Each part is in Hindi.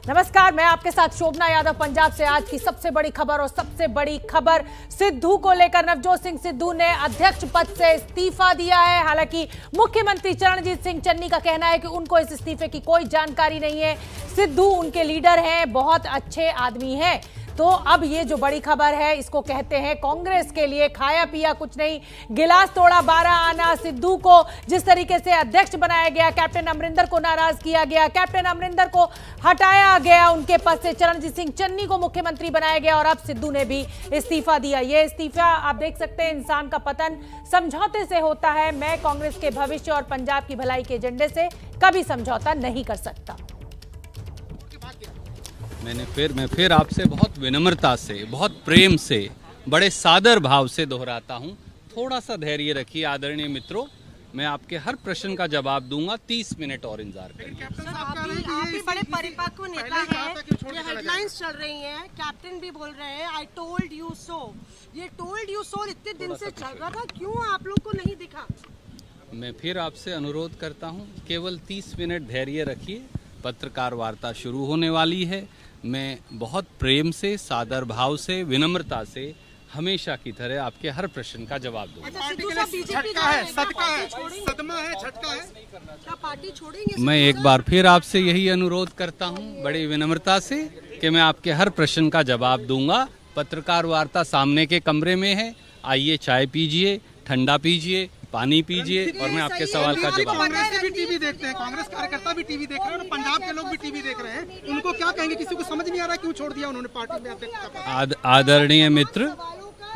नमस्कार, मैं आपके साथ शोभना यादव। पंजाब से आज की सबसे बड़ी खबर और सबसे बड़ी खबर सिद्धू को लेकर। नवजोत सिंह सिद्धू ने अध्यक्ष पद से इस्तीफा दिया है। हालांकि मुख्यमंत्री चरणजीत सिंह चन्नी का कहना है कि उनको इस इस्तीफे की कोई जानकारी नहीं है। सिद्धू उनके लीडर हैं, बहुत अच्छे आदमी हैं। तो अब ये जो बड़ी खबर है इसको कहते हैं कांग्रेस के लिए खाया पिया कुछ नहीं, गिलास तोड़ा 12 आना। सिद्धू को जिस तरीके से अध्यक्ष बनाया गया, कैप्टन अमरिंदर को नाराज किया गया, कैप्टन अमरिंदर को हटाया गया उनके पद से, चरणजीत सिंह चन्नी को मुख्यमंत्री बनाया गया और अब सिद्धू ने भी इस्तीफा दिया। ये इस्तीफा आप देख सकते हैं, इंसान का पतन समझौते से होता है। मैं कांग्रेस के भविष्य और पंजाब की भलाई के एजेंडे से कभी समझौता नहीं कर सकता। मैं फिर आपसे बहुत विनम्रता से, बहुत प्रेम से, बड़े सादर भाव से दोहराता हूं, थोड़ा सा धैर्य रखिए आदरणीय मित्रों। मैं आपके हर प्रश्न का जवाब दूंगा। 30 मिनट और इंतजार करिए। आप भी बड़े परिपक्व नेता हैं। ये हेडलाइंस चल रही हैं, कैप्टन भी बोल रहे हैं आई टोल्ड यू सो। ये टोल्ड यू सो इतने दिन से चल रहा था, क्यों आप लोग को नहीं दिखा? मैं फिर आपसे अनुरोध करता हूं, केवल 30 मिनट धैर्य रखिए। पत्रकार वार्ता शुरू होने वाली है। मैं बहुत प्रेम से, सादर भाव से, विनम्रता से हमेशा की तरह आपके हर प्रश्न का जवाब दूंगा। मैं एक बार फिर आपसे यही अनुरोध करता हूं, बड़ी विनम्रता से, कि मैं आपके हर प्रश्न का जवाब दूंगा। पत्रकार वार्ता सामने के कमरे में है, आइए चाय पीजिए, ठंडा पीजिए, पानी पीजिए और मैं आपके सवाल का जवाब। कांग्रेस से भी टीवी देखते हैं, कांग्रेस कार्यकर्ता भी टीवी देख रहे हैं और पंजाब के लोग भी टीवी देख रहे हैं। उनको क्या कहेंगे? किसी को समझ नहीं आ रहा क्यों छोड़ दिया उन्होंने पार्टी में? आदरणीय मित्र,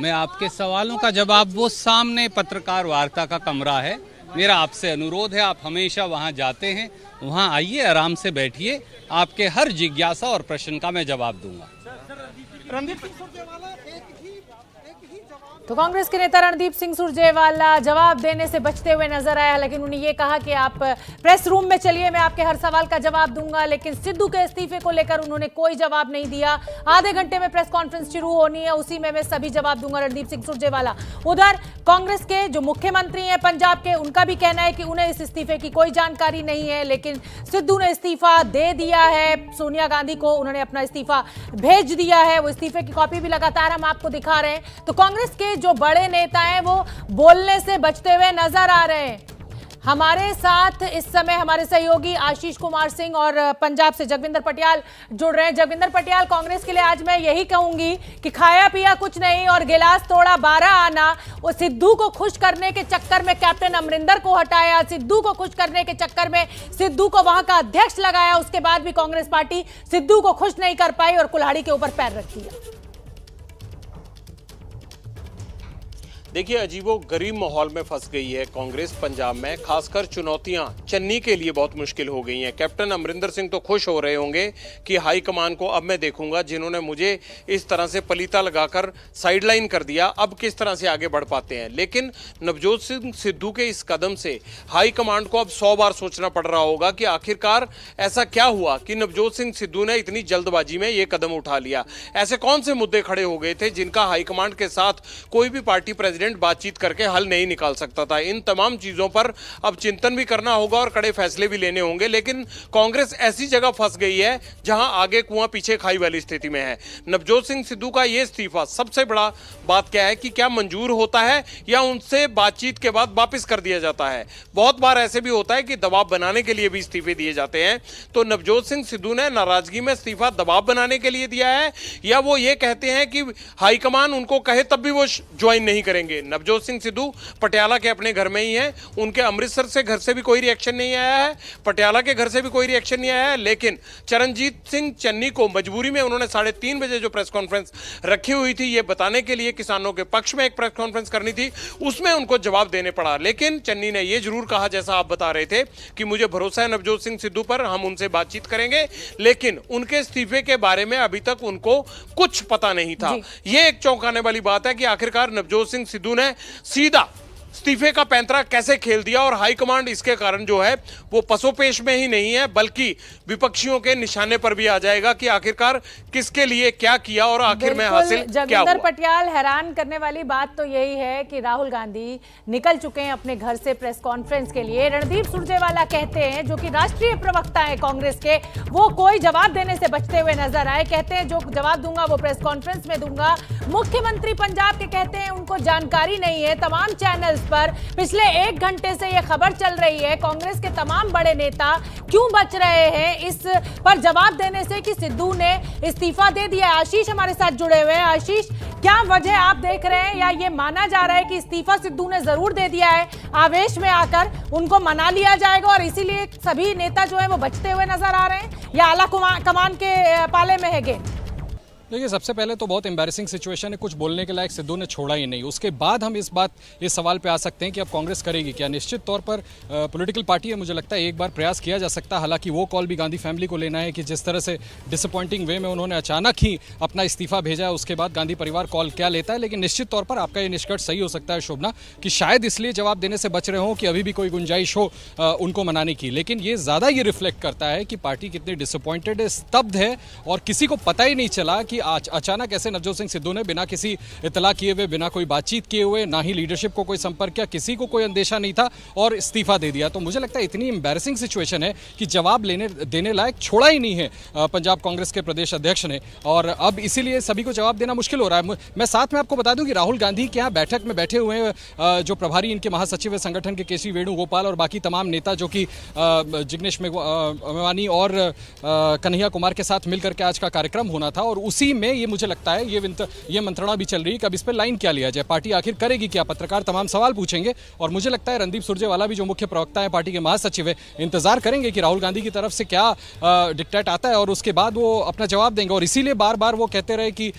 मैं आपके सवालों का जवाब, वो सामने पत्रकार वार्ता का कमरा है। मेरा आपसे अनुरोध है, आप हमेशा वहां जाते हैं, वहां आइए, आराम से बैठिए, आपके हर जिज्ञासा और प्रश्न का मैं जवाब दूंगा। तो कांग्रेस के नेता रणदीप सिंह सुरजेवाला जवाब देने से बचते हुए नजर आया, लेकिन उन्हें यह कहा कि आप प्रेस रूम में चलिए, मैं आपके हर सवाल का जवाब दूंगा। लेकिन सिद्धू के इस्तीफे को लेकर उन्होंने कोई जवाब नहीं दिया। आधे घंटे में प्रेस कॉन्फ्रेंस शुरू होनी है, उसी में मैं सभी जवाब दूंगा, रणदीप सिंह सुरजेवाला। उधर कांग्रेस के जो मुख्यमंत्री हैं पंजाब के, उनका भी कहना है कि उन्हें इस इस्तीफे की कोई जानकारी नहीं है। लेकिन सिद्धू ने इस्तीफा दे दिया है, सोनिया गांधी को उन्होंने अपना इस्तीफा भेज दिया है। वो इस्तीफे की कॉपी भी लगातार हम आपको दिखा रहे हैं। तो कांग्रेस के जो बड़े नेता हैं वो बोलने से बचते हुए नजर आ रहे हैं। हमारे साथ इस समय हमारे सहयोगी आशीष कुमार सिंह और पंजाब से जगविंदर पटियाल जुड़ रहे हैं। जगविंदर पटियाल, कांग्रेस के लिए आज मैं यही कहूंगी कि खाया पिया कुछ नहीं और गिलास तोड़ा 12 आना। वो सिद्धू को खुश करने के चक्कर में कैप्टन अमरिंदर को हटाया, सिद्धू को खुश करने के चक्कर में सिद्धू को वहां का अध्यक्ष लगाया। उसके बाद भी कांग्रेस पार्टी सिद्धू को खुश नहीं कर पाई और कुल्हाड़ी के ऊपर पैर रख दिया। देखिए, अजीबो गरीब माहौल में फंस गई है कांग्रेस पंजाब में। खासकर चुनौतियां चन्नी के लिए बहुत मुश्किल हो गई हैं। कैप्टन अमरिंदर सिंह तो खुश हो रहे होंगे कि हाईकमान को अब मैं देखूंगा, जिन्होंने मुझे इस तरह से पलीता लगाकर साइडलाइन कर दिया, अब किस तरह से आगे बढ़ पाते हैं। लेकिन नवजोत सिंह सिद्धू के इस कदम से हाईकमान को अब 100 बार सोचना पड़ रहा होगा कि आखिरकार ऐसा क्या हुआ कि नवजोत सिंह सिद्धू ने इतनी जल्दबाजी में ये कदम उठा लिया। ऐसे कौन से मुद्दे खड़े हो गए थे जिनका हाईकमान के साथ कोई भी पार्टी प्रेसिडेंट बातचीत करके हल नहीं निकाल सकता था? इन तमाम चीजों पर अब चिंतन भी करना होगा और कड़े फैसले भी लेने होंगे। लेकिन कांग्रेस ऐसी जगह फंस गई है जहां आगे कुआं पीछे खाई वाली स्थिति में है। नवजोत सिंह सिद्धू का यह इस्तीफा, सबसे बड़ा बात क्या है कि क्या मंजूर होता है या उनसे बातचीत के बाद वापस कर दिया जाता है? बहुत बार ऐसे भी होता है कि दबाव बनाने के लिए भी इस्तीफे दिए जाते हैं। तो नवजोत सिंह सिद्धू ने नाराजगी में इस्तीफा दबाव बनाने के लिए दिया है या वो ये कहते हैं कि हाईकमान उनको कहे तब भी वो ज्वाइन नहीं करेंगे? नवजोत सिंह सिद्धू पटियाला के अपने घर में ही हैं। उनके अमृतसर से घर से भी कोई रिएक्शन नहीं आया है, पटियाला के घर से भी कोई रिएक्शन नहीं आया है। लेकिन चरणजीत सिंह चन्नी को मजबूरी में उन्होंने 3:30 बजे जो प्रेस कॉन्फ्रेंस रखी हुई थी, ये बताने के लिए किसानों के पक्ष में एक प्रेस कॉन्फ्रेंस करनी थी, उसमें उनको जवाब देने पड़ा। लेकिन चन्नी ने यह जरूर कहा, जैसा आप बता रहे थे, कि मुझे भरोसा है नवजोत सिंह सिद्धू पर, हम उनसे बातचीत करेंगे। लेकिन उनके इस्तीफे के बारे में अभी तक उनको कुछ पता नहीं था। यह एक चौंकाने वाली बात है कि आखिरकार नवजोत सिंह सिद्धू ने सीधा इस्तीफे का पैंतरा कैसे खेल दिया और हाईकमांड इसके कारण जो है वो पसोपेश में ही नहीं है बल्कि विपक्षियों के निशाने पर भी आ जाएगा कि आखिरकार किसके लिए क्या किया और आखिर में हासिल क्या जगविंदर हुआ। पटियाल, हैरान करने वाली बात तो यही है कि राहुल गांधी निकल चुके हैं अपने घर से प्रेस कॉन्फ्रेंस के लिए। रणदीप सुरजेवाला कहते हैं, जो कि राष्ट्रीय प्रवक्ता है कांग्रेस के, वो कोई जवाब देने से बचते हुए नजर आए। कहते हैं जो जवाब दूंगा वो प्रेस कॉन्फ्रेंस में दूंगा। मुख्यमंत्री पंजाब के कहते हैं उनको जानकारी नहीं है। तमाम चैनल्स पर पिछले 1 घंटे से यह खबर चल रही है, कांग्रेस के तमाम बड़े नेता क्यों बच रहे हैं इस पर जवाब देने से कि सिद्धू ने इस्तीफा दे दिया। आशीष हमारे साथ जुड़े हुए हैं। आशीष, क्या वजह आप देख रहे हैं, या ये माना जा रहा है कि इस्तीफा सिद्धू ने जरूर दे दिया है, आवेश में आकर उनको मना लिया जाएगा और इसीलिए सभी नेता जो है वो बचते हुए नजर आ रहे हैं, या आला कमान के पाले में है गेंद? देखिए, सबसे पहले तो बहुत एम्बैरेसिंग सिचुएशन है, कुछ बोलने के लायक सिद्धू ने छोड़ा ही नहीं। उसके बाद हम इस सवाल पे आ सकते हैं कि अब कांग्रेस करेगी क्या। निश्चित तौर पर पॉलिटिकल पार्टी है, मुझे लगता है एक बार प्रयास किया जा सकता है। हालांकि वो कॉल भी गांधी फैमिली को लेना है कि जिस तरह से डिसअपॉइंटिंग वे में उन्होंने अचानक ही अपना इस्तीफा भेजा है, उसके बाद गांधी परिवार कॉल क्या लेता है। लेकिन निश्चित तौर पर आपका ये निष्कर्ष सही हो सकता है शोभना, कि शायद इसलिए जवाब देने से बच रहे हो कि अभी भी कोई गुंजाइश हो उनको मनाने की। लेकिन ये ज़्यादा ये रिफ्लेक्ट करता है कि पार्टी कितनी डिसअपॉइंटेड है, स्तब्ध है, और किसी को पता ही नहीं चला कि अचानक नवजोत सिंह सिद्धू ने बिना किसी इतला किए हुए, बिना कोई बातचीत किए हुए, ना ही लीडरशिप को कोई संपर्क किया, किसी को कोई अंदेशा नहीं था और इस्तीफा दे दिया। तो मुझे लगता है इतनी एम्बैरेसिंग सिचुएशन है कि जवाब देने लायक छोड़ा ही नहीं है पंजाब कांग्रेस के प्रदेश अध्यक्ष ने, और अब इसीलिए सभी को जवाब देना मुश्किल हो रहा है। मैं साथ में आपको बता दूं कि राहुल गांधी के यहाँ बैठक में बैठे हुए हैं जो प्रभारी इनके महासचिव है संगठन के केसी वेणुगोपाल, और बाकी तमाम नेता जो कि जिग्नेश मेवानी और कन्हैया कुमार के साथ मिलकर के आज का कार्यक्रम होना था। और उसी में ये मुझे लगता है ये मंत्रणा भी चल रही है कि अब इस पर लाइन क्या लिया जाए, पार्टी आखिर करेगी क्या। पत्रकार तमाम सवाल पूछेंगे, और मुझे लगता है रणदीप सुरजेवाला भी जो मुख्य प्रवक्ता है, पार्टी के महासचिव है, इंतजार करेंगे कि राहुल गांधी की तरफ से क्या डिक्टेट आता है और उसके बाद वो अपना जवाब देंगे। और इसीलिए बार बार वो कहते रहे कि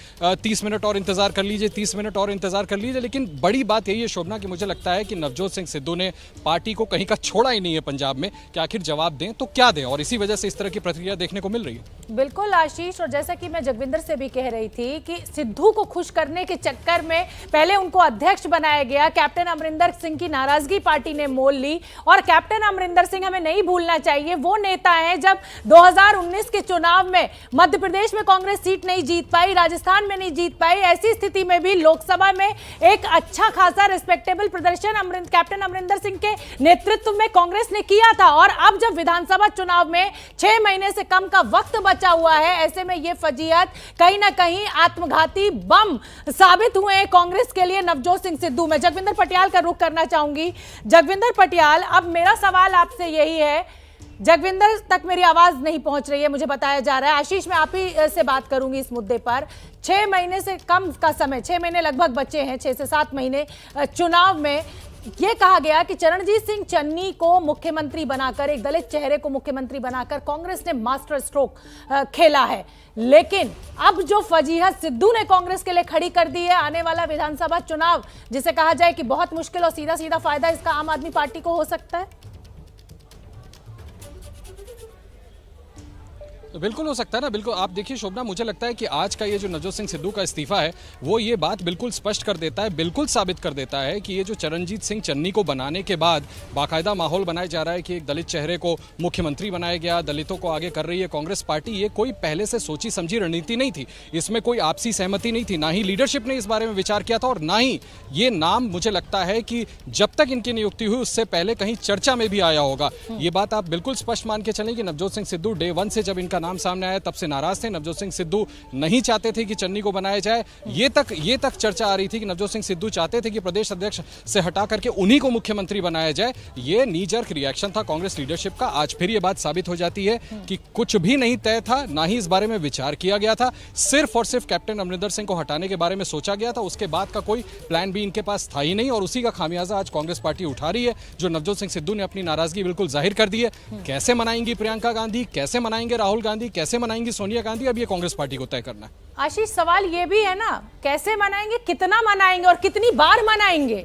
30 मिनट और इंतजार कर लीजिए, 30 मिनट और इंतजार कर लीजिए। लेकिन बड़ी बात यही है शोभना कि मुझे लगता है कि नवजोत सिंह सिद्धू ने पार्टी को कहीं का छोड़ा ही नहीं है पंजाब में कि आखिर जवाब दें तो क्या दें, और इसी वजह से इस तरह की प्रतिक्रिया देखने को मिल रही है। बिल्कुल आशीष, और जैसा कि मैं जगविंदर से भी कह रही थी कि सिद्धू को खुश करने के चक्कर में पहले उनको अध्यक्ष बनाया गया। कैप्टन अमरिंदर सिंह की नाराजगी पार्टी ने मोल ली, और कैप्टन अमरिंदर सिंह, हमें नहीं भूलना चाहिए, वो नेता हैं जब 2019 के चुनाव में मध्य प्रदेश में कांग्रेस सीट नहीं जीत पाई, राजस्थान में नहीं जीत पाई, ऐसी स्थिति में भी लोकसभा में एक अच्छा खासा रिस्पेक्टेबल प्रदर्शन कैप्टन अमरिंदर सिंह के नेतृत्व में कांग्रेस ने किया था। और अब जब विधानसभा चुनाव में 6 महीने से कम का वक्त बचा हुआ है, ऐसे में ये फजीहत कहीं ना कहीं आत्मघाती बम साबित हुए हैं कांग्रेस के लिए नवजोत सिंह सिद्धू। मैं जगविंदर पटियाल का रुख करना चाहूंगी। जगविंदर पटियाल, अब मेरा सवाल आपसे यही है, जगविंदर तक मेरी आवाज नहीं पहुंच रही है मुझे बताया जा रहा है। आशीष, मैं आप ही से बात करूंगी इस मुद्दे पर। 6 महीने से कम का समय, 6 महीने लगभग बचे हैं, 6 से 7 महीने चुनाव में। ये कहा गया कि चरणजीत सिंह चन्नी को मुख्यमंत्री बनाकर, एक दलित चेहरे को मुख्यमंत्री बनाकर कांग्रेस ने मास्टर स्ट्रोक खेला है। लेकिन अब जो फजीहत सिद्धू ने कांग्रेस के लिए खड़ी कर दी है, आने वाला विधानसभा चुनाव जिसे कहा जाए कि बहुत मुश्किल और सीधा सीधा फायदा इसका आम आदमी पार्टी को हो सकता है। तो बिल्कुल हो सकता है ना, बिल्कुल। आप देखिए शोभना, मुझे लगता है कि आज का ये जो नवजोत सिंह सिद्धू का इस्तीफा है वो ये बात बिल्कुल स्पष्ट कर देता है, बिल्कुल साबित कर देता है कि ये जो चरणजीत सिंह चन्नी को बनाने के बाद बाकायदा माहौल बनाया जा रहा है कि एक दलित चेहरे को मुख्यमंत्री बनाया गया, दलितों को आगे कर रही है कांग्रेस पार्टी, ये कोई पहले से सोची समझी रणनीति नहीं थी। इसमें कोई आपसी सहमति नहीं थी, ना ही लीडरशिप ने इस बारे में विचार किया था, और ना ही ये नाम मुझे लगता है कि जब तक इनकी नियुक्ति हुई उससे पहले कहीं चर्चा में भी आया होगा। ये बात आप बिल्कुल स्पष्ट मान के चलें कि नवजोत सिंह सिद्धू डे 1 से जब इनका नाम सामने आया तब से नाराज थे। नवजोत सिंह सिद्धू नहीं चाहते थे कि चन्नी को बनाया जाए। ये तक चर्चा आ रही थी कि नवजोत सिंह सिद्धू चाहते थे कि प्रदेश अध्यक्ष से हटा करके उन्हीं को मुख्यमंत्री बनाया जाए। ये नी जर्क रिएक्शन था कांग्रेस लीडरशिप का। आज फिर ये बात साबित हो जाती है कि कुछ भी नहीं तय था, ना ही इस बारे में विचार किया गया था। सिर्फ और सिर्फ कैप्टन अमरिंदर सिंह को हटाने के बारे में सोचा गया था, उसके बाद का कोई प्लान भी इनके पास था ही नहीं, और उसी का खामियाजा आज कांग्रेस पार्टी उठा रही है। जो नवजोत सिंह सिद्धू ने अपनी नाराजगी बिल्कुल जाहिर कर दी है। कैसे मनाएंगी प्रियंका गांधी, कैसे मनाएंगे राहुल गांधी, कैसे मनाएंगी सोनिया गांधी, अब ये कांग्रेस पार्टी को तय करना है। आशीष, सवाल ये भी है ना, कैसे मनाएंगे, कितना मनाएंगे और कितनी बार मनाएंगे।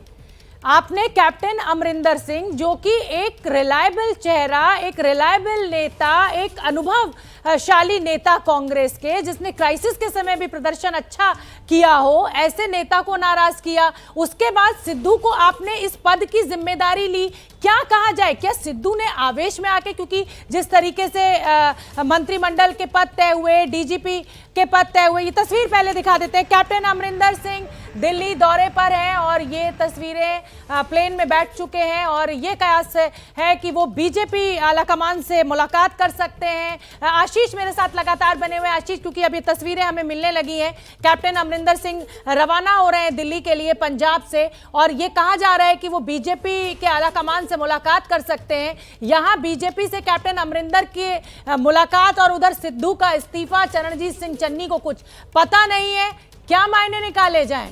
आपने कैप्टन अमरिंदर सिंह, जो कि एक रिलायबल चेहरा, एक रिलायबल नेता, एक अनुभव प्रभावशाली नेता कांग्रेस के, जिसने क्राइसिस के समय भी प्रदर्शन अच्छा किया हो, ऐसे नेता को नाराज किया। उसके बाद सिद्धू को आपने इस पद की जिम्मेदारी ली। क्या कहा जाए, क्या सिद्धू ने आवेश में आके, क्योंकि जिस तरीके से मंत्रिमंडल के पद तय हुए, डीजीपी के पद तय हुए, ये तस्वीर पहले दिखा देते हैं। कैप्टन अमरिंदर सिंह दिल्ली दौरे पर हैं और ये तस्वीरें प्लेन में बैठ चुके हैं और ये कयास है कि वो बीजेपी आलाकमान से मुलाकात कर सकते हैं। आशीष मेरे साथ लगातार बने हुए। आशीष, क्योंकि अब ये तस्वीरें हमें मिलने लगी हैं, कैप्टन अमरिंदर सिंह रवाना हो रहे हैं दिल्ली के लिए पंजाब से और ये कहा जा रहा है कि वो बीजेपी के आलाकमान से मुलाकात कर सकते हैं। यहाँ बीजेपी से कैप्टन अमरिंदर की मुलाकात और उधर सिद्धू का इस्तीफा, चरणजीत सिंह चन्नी को कुछ पता नहीं है। क्या मायने निकाले जाएं?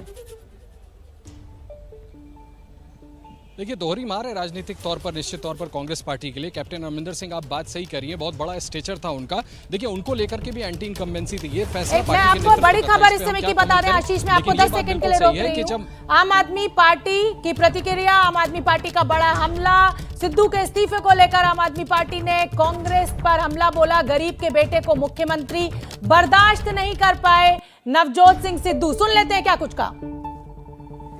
देखिए, दोहरी मार है राजनीतिक तौर पर निश्चित तौर पर कांग्रेस पार्टी के लिए। कैप्टन अमरिंदर सिंह, आप बात सही करिए, बहुत बड़ा स्टेचर था उनका। देखिए, उनको लेकर के भी एंटी इनकम्बेंसी थी। ये फैसला मैं आपको बड़ी खबर इस समय की बता दें आशीष, मैं आपको 10 सेकंड के लिए रोक रही हूं। आम आदमी पार्टी की प्रतिक्रिया, आम आदमी पार्टी का बड़ा हमला, सिद्धू के इस्तीफे को लेकर आम आदमी पार्टी ने कांग्रेस पर हमला बोला। गरीब के बेटे को मुख्यमंत्री बर्दाश्त नहीं कर पाए नवजोत सिंह सिद्धू। सुन लेते हैं क्या कुछ कहा।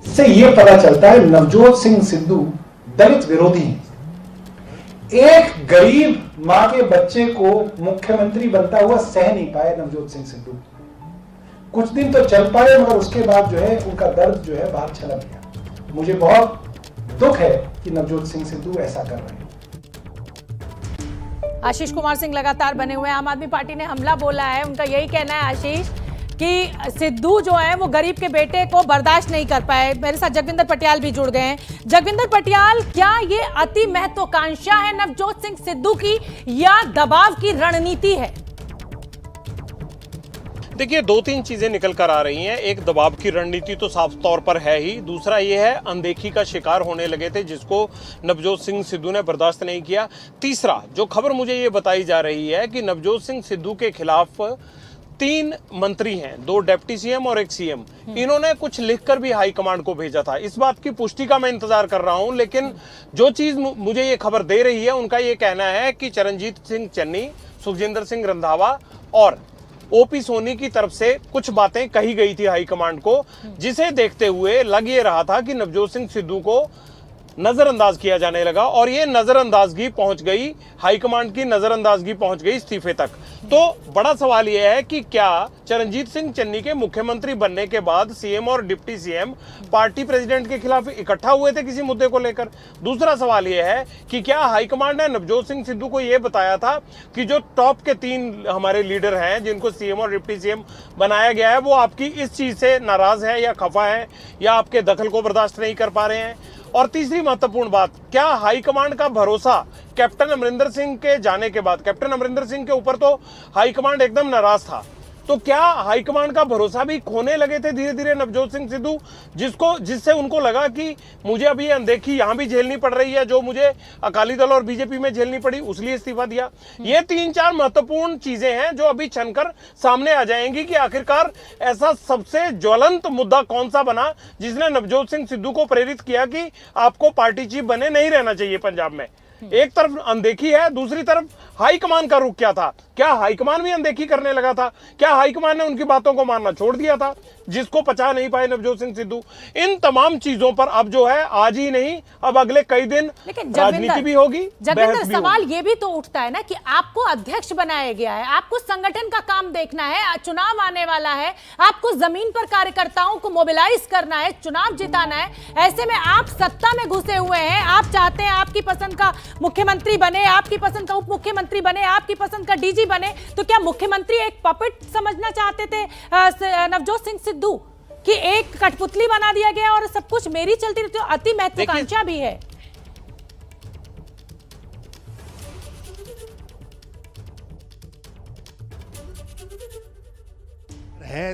से ये पता चलता है नवजोत सिंह सिद्धू दलित विरोधी हैं। एक गरीब मां के बच्चे को मुख्यमंत्री बनता हुआ सह नहीं पाए नवजोत सिंह सिद्धू। कुछ दिन तो चल पाए मगर उसके बाद जो है उनका दर्द जो है बाहर छलक गया। मुझे बहुत दुख है कि नवजोत सिंह सिद्धू ऐसा कर रहे हैं। आशीष कुमार सिंह लगातार बने हुए। आम आदमी पार्टी ने हमला बोला है, उनका यही कहना है आशीष कि सिद्धू जो है वो गरीब के बेटे को बर्दाश्त नहीं कर पाए। मेरे साथ जगविंदर पटियाल भी जुड़ गए हैं। जगविंदर पटियाल, क्या ये अति महत्वाकांक्षा है नवजोत सिंह सिद्धू की या दबाव की रणनीति है? देखिए, दो तीन चीजें निकल कर आ रही हैं। एक, दबाव की रणनीति तो साफ तौर पर है ही। दूसरा ये है, अनदेखी का शिकार होने लगे थे जिसको नवजोत सिंह सिद्धू ने बर्दाश्त नहीं किया। तीसरा, जो खबर मुझे ये बताई जा रही है कि नवजोत सिंह सिद्धू के खिलाफ 3 मंत्री हैं, 2 डिप्टी सीएम और 1 सीएम। इन्होंने कुछ लिखकर भी हाईकमांड को भेजा था। इस बात की पुष्टि का मैं इंतजार कर रहा हूं, लेकिन जो चीज मुझे ये खबर दे रही है उनका ये कहना है कि चरणजीत सिंह चन्नी, सुखजिंदर सिंह रंधावा और ओपी सोनी की तरफ से कुछ बातें कही गई थी हाईकमांड को, जिसे देखते हुए लग ये रहा था कि नवजोत सिंह सिद्धू को नजरअंदाज किया जाने लगा और ये नजरअंदाजगी पहुंच गई, हाईकमांड की नजरअंदाजगी पहुंच गई इस्तीफे तक। तो बड़ा सवाल यह है कि क्या चरणजीत सिंह चन्नी के मुख्यमंत्री बनने के बाद सीएम और डिप्टी सीएम पार्टी प्रेसिडेंट के खिलाफ इकट्ठा हुए थे किसी मुद्दे को लेकर? दूसरा सवाल यह है कि क्या हाईकमांड ने नवजोत सिंह सिद्धू को यह बताया था कि जो टॉप के 3 हमारे लीडर हैं जिनको सीएम और डिप्टी सीएम बनाया गया है, वो आपकी इस चीज से नाराज है या खफा है या आपके दखल को बर्दाश्त नहीं कर पा रहे हैं? और तीसरी महत्वपूर्ण बात, क्या हाईकमांड का भरोसा कैप्टन अमरिंदर सिंह के जाने के बाद, कैप्टन अमरिंदर सिंह के ऊपर तो हाईकमांड एकदम नाराज था, तो क्या हाईकमांड का भरोसा भी खोने लगे थे धीरे धीरे नवजोत सिंह सिद्धू, जिससे उनको लगा कि मुझे अब ये अनदेखी यहां भी झेलनी पड़ रही है जो मुझे अकाली दल और बीजेपी में झेलनी पड़ी, उसलिए इस्तीफा दिया? ये 3-4 महत्वपूर्ण चीजें हैं जो अभी छनकर सामने आ जाएंगी कि आखिरकार ऐसा सबसे ज्वलंत मुद्दा कौन सा बना जिसने नवजोत सिंह सिद्धू को प्रेरित किया कि आपको पार्टी चीफ बने नहीं रहना चाहिए पंजाब में। एक तरफ अनदेखी है, दूसरी तरफ हाईकमान का रुख क्या था? क्या हाईकमान भी अनदेखी करने लगा था? क्या हाईकमान ने उनकी बातों को मानना छोड़ दिया था जिसको पचा नहीं पाए नवजोत सिंह सिद्धू? इन तमाम चीजों पर अब जो है आज ही नहीं, अब अगले कई दिन राजनीति भी होगी, जगविंदर, सवाल ये भी तो उठता है ना कि आपको अध्यक्ष बनाया गया है, आपको संगठन का काम देखना है, चुनाव आने वाला है, आपको जमीन पर कार्यकर्ताओं को मोबिलाइज करना है, चुनाव जिताना है। ऐसे में आप सत्ता में घुसे हुए हैं, आप चाहते हैं आपकी पसंद का मुख्यमंत्री बने, आपकी पसंद का उप मुख्यमंत्री बने, आपकी पसंद का डीजी बने, तो क्या मुख्यमंत्री एक पपेट समझना चाहते थे नवजोत सिंह सिद्धू कि एक कठपुतली बना दिया गया और सब कुछ मेरी चलती रहती? अति महत्वाकांक्षा भी है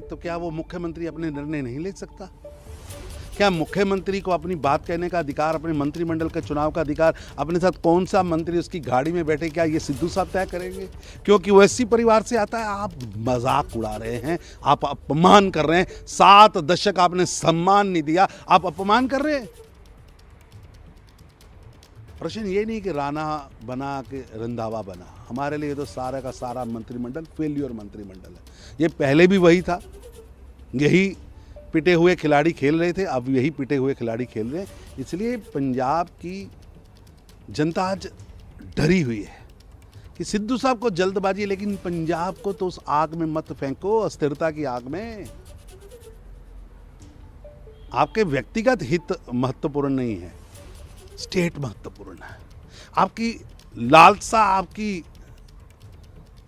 तो क्या वो मुख्यमंत्री अपने निर्णय नहीं ले सकता? क्या मुख्यमंत्री को अपनी बात कहने का अधिकार, अपने मंत्रिमंडल के चुनाव का अधिकार, अपने साथ कौन सा मंत्री उसकी गाड़ी में बैठे, क्या ये सिद्धू साहब तय करेंगे? क्योंकि वो ऐसी परिवार से आता है। आप मजाक उड़ा रहे हैं, आप अपमान कर रहे हैं। 7 दशक आपने सम्मान नहीं दिया, आप अपमान कर रहे हैं। प्रश्न ये नहीं कि राणा बना कि रंधावा बना। हमारे लिए तो सारा का सारा मंत्रिमंडल फेल्योर मंत्रिमंडल है। ये पहले भी वही था, यही पिटे हुए खिलाड़ी खेल रहे थे, अब यही पिटे हुए खिलाड़ी खेल रहे हैं। इसलिए पंजाब की जनता आज डरी हुई है कि सिद्धू साहब को जल्दबाजी, लेकिन पंजाब को तो उस आग में मत फेंको, अस्थिरता की आग में। आपके व्यक्तिगत हित महत्वपूर्ण नहीं है, स्टेट महत्वपूर्ण है। आपकी लालसा, आपकी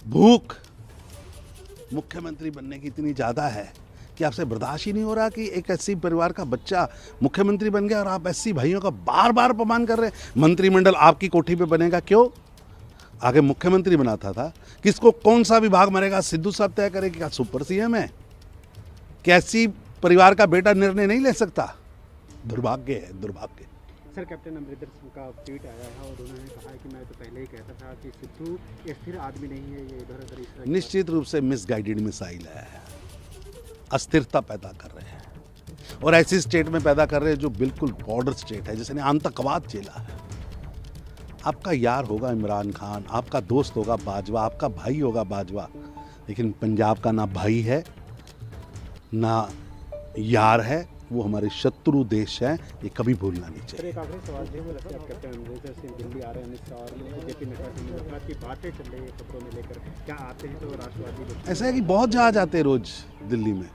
भूख मुख्यमंत्री बनने की इतनी ज़्यादा है कि आपसे बर्दाश्त ही नहीं हो रहा कि एक एससी परिवार का बच्चा मुख्यमंत्री बन गया और आप एससी भाइयों का बार बार अपमान कर रहे हैं। मंत्रिमंडल आपकी कोठी पे बनेगा, क्यों? आगे मुख्यमंत्री बनाता था, किसको कौन सा विभाग मरेगा सिद्धू साहब तय करेंगे। क्या सुपर सीएम है? क्या एससी परिवार का बेटा निर्णय नहीं ले सकता? दुर्भाग्य है, दुर्भाग्य। सर, कैप्टन अमरिंदर सिंह का ट्वीट आया है और उन्होंने कहा है कि मैं तो पहले ही कहता था कि सिद्धू स्थिर आदमी नहीं है, ये इधर उधर इस तरह। निश्चित रूप से मिसगाइडेड मिसाइल है, अस्थिरता पैदा कर रहे हैं और ऐसी स्टेट में पैदा कर रहे हैं जो बिल्कुल बॉर्डर स्टेट है, जिसने आतंकवाद झेला है। आपका यार होगा इमरान खान, आपका दोस्त होगा बाजवा, आपका भाई होगा बाजवा, लेकिन पंजाब का ना भाई है ना यार है, वो हमारे शत्रु देश है, ये कभी भूलना नहीं चाहिए। एक आखिरी सवाल है, जैसे आप कैप्टन अमरिंदर सिंह दिल्ली आ रहे हैं, अमित शाह और जेपी नड्डा की बातें चल रही है खबरों में लेकर, क्या आते हैं तो राष्ट्रवादी लोग? ऐसा है कि बहुत जहाज आते हैं रोज दिल्ली में,